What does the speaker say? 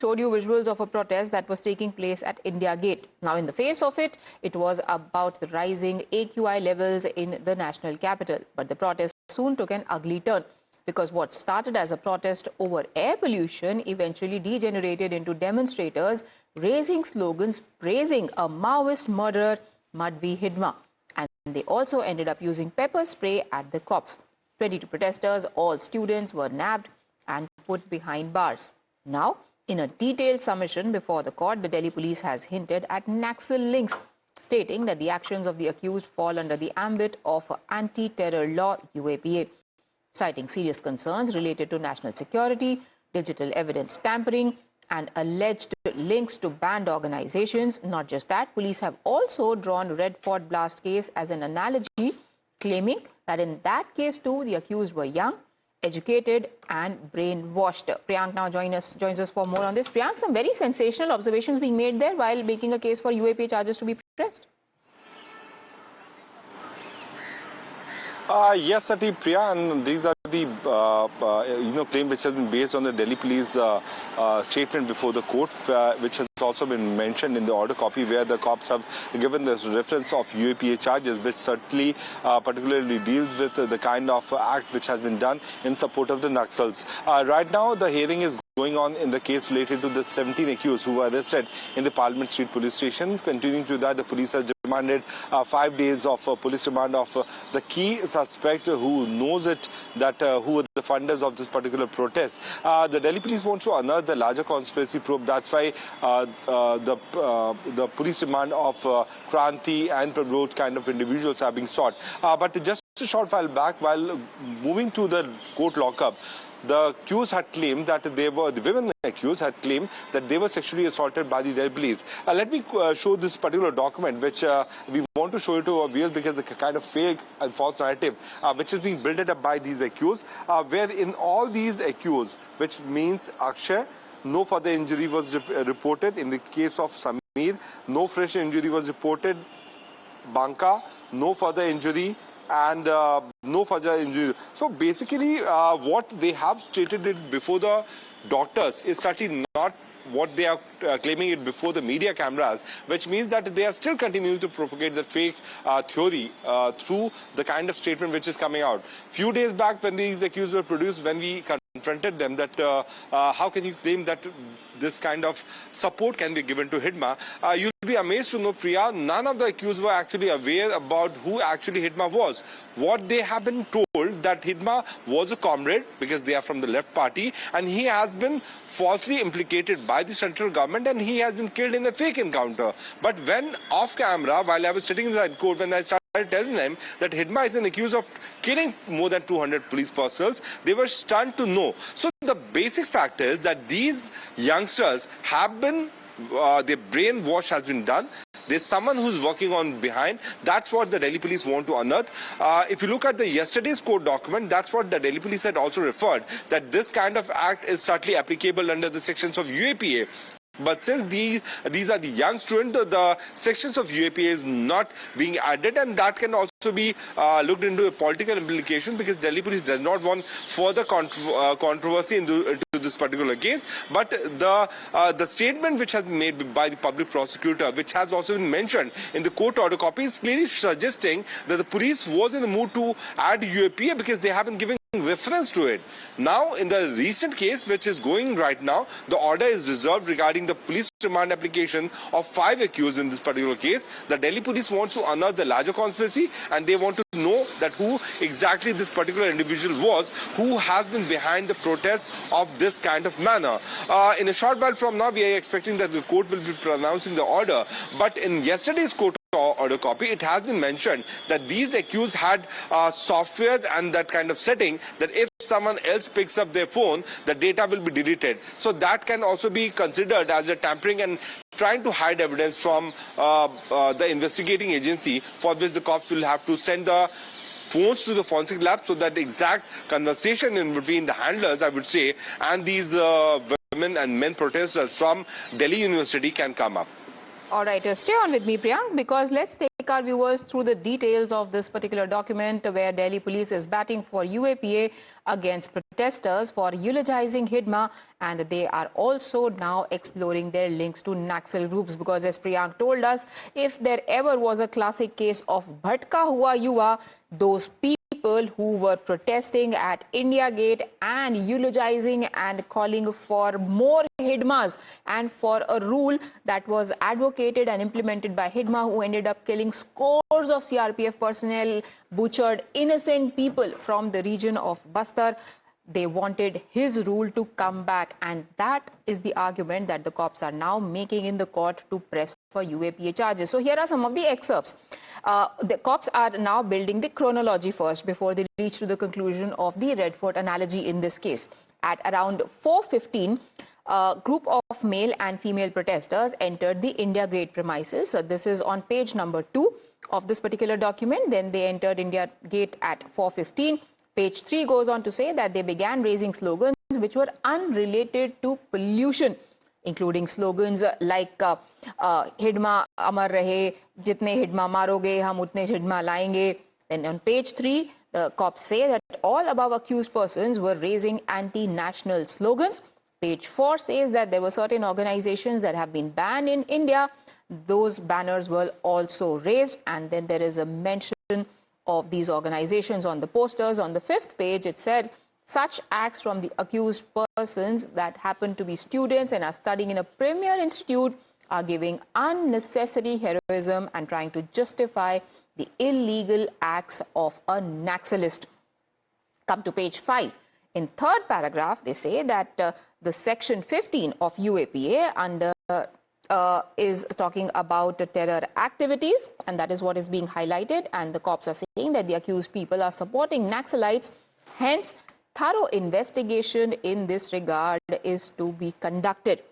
showed you visuals of a protest that was taking place at India Gate. Now, in the face of it, it was about the rising AQI levels in the national capital. But the protest soon took an ugly turn, because what started as a protest over air pollution eventually degenerated into demonstrators raising slogans praising a Maoist murderer, Pro-Hidma. And they also ended up using pepper spray at the cops. 22 protesters, all students, were nabbed and put behind bars. Now, in a detailed submission before the court, the Delhi police has hinted at Naxal links, stating that the actions of the accused fall under the ambit of anti-terror law UAPA, citing serious concerns related to national security, digital evidence tampering, and alleged links to banned organizations. Not just that, police have also drawn Red Fort blast case as an analogy, claiming that in that case too, the accused were young, educated and brainwashed. Priyank now joins us for more on this. Priyank, some very sensational observations being made there while making a case for UAPA charges to be pressed. Yes, Sati, Priya, and these are the claim which has been based on the Delhi police statement before the court, which has also been mentioned in the order copy, where the cops have given this reference of UAPA charges, which certainly particularly deals with the kind of act which has been done in support of the Naxals. Right now, the hearing is going on in the case related to the 17 accused who were arrested in the Parliament Street police station. Continuing to that, the police has demanded 5 days of police remand of the key suspect who knows it, that who are the funders of this particular protest. The Delhi police want to unearth the larger conspiracy probe. That's why the police remand of Kranti and Prabodh kind of individuals are being sought. But just a short while back, while moving to the court lockup, the accused had claimed that the women accused had claimed that they were sexually assaulted by the Delhi police. Let me show this particular document, which we want to show you to our viewers, because the kind of fake and false narrative which is being built up by these accused, where in all these accused, which means Akshay, no further injury was reported. In the case of Sameer, no fresh injury was reported. Banka, no further injury. And no further injury. So basically, what they have stated it before the doctors is certainly not what they are claiming it before the media cameras, which means that they are still continuing to propagate the fake theory through the kind of statement which is coming out. Few days back, when these accused were produced, when we confronted them that how can you claim that this kind of support can be given to Hidma, you'll be amazed to know, Priya, none of the accused were actually aware about who actually Hidma was. What they have been told that Hidma was a comrade, because they are from the left party, and he has been falsely implicated by the central government and he has been killed in a fake encounter. But when off camera, while I was sitting inside court, when I started telling them that Hidma is accused of killing more than 200 police personnel, they were stunned to know. So the basic fact is that these youngsters have been, their brainwash has been done. There's someone who's working on behind. That's what the Delhi police want to unearth. If you look at the yesterday's court document, that's what the Delhi police had also referred, that this kind of act is certainly applicable under the sections of UAPA. But since these are the young students, the sections of UAPA is not being added, and that can also be looked into a political implication, because Delhi police does not want further controversy into this particular case. But the statement which has been made by the public prosecutor, which has also been mentioned in the court order copy, is clearly suggesting that the police was in the mood to add UAPA because they haven't given reference to it. Now, in the recent case which is going right now, the order is reserved regarding the police remand application of 5 accused in this particular case. The Delhi police wants to unearth the larger conspiracy, and they want to know that who exactly this particular individual was, who has been behind the protests of this kind of manner. In a short while from now, we are expecting that the court will be pronouncing the order. But in yesterday's court order copy, it has been mentioned that these accused had software and that kind of setting that if someone else picks up their phone, the data will be deleted. So that can also be considered as a tampering and trying to hide evidence from the investigating agency, for which the cops will have to send the phones to the forensic lab, so that the exact conversation in between the handlers, I would say, and these women and men protesters from Delhi University can come up. All right, stay on with me, Priyank, because let's take take our viewers through the details of this particular document where Delhi police is batting for UAPA against protesters for eulogizing Hidma, and they are also now exploring their links to Naxal groups, because as Priyank told us, if there ever was a classic case of bhatka hua yuva, those people who were protesting at India Gate and eulogizing and calling for more Hidmas and for a rule that was advocated and implemented by Hidma, who ended up killing scores of CRPF personnel, butchered innocent people from the region of Bastar. They wanted his rule to come back, and that is the argument that the cops are now making in the court to press for UAPA charges. So here are some of the excerpts. The cops are now building the chronology first before they reach to the conclusion of the Red Fort analogy in this case. At around 4:15, a group of male and female protesters entered the India Gate premises. So this is on page number 2 of this particular document. Then they entered India Gate at 4:15. Page 3 goes on to say that they began raising slogans which were unrelated to pollution, including slogans like Hidma Amar Rahe, Jitne Hidma Maroge, Hum Utne Hidma Laenge. Then on page 3, the cops say that all above accused persons were raising anti-national slogans. Page 4 says that there were certain organizations that have been banned in India. Those banners were also raised, and then there is a mention of these organizations on the posters. On the 5th page, it said, such acts from the accused persons that happen to be students and are studying in a premier institute are giving unnecessary heroism and trying to justify the illegal acts of a Naxalist. Come to page 5. In third paragraph, they say that the section 15 of UAPA under is talking about terror activities, and that is what is being highlighted. And the cops are saying that the accused people are supporting Naxalites. Hence, thorough investigation in this regard is to be conducted.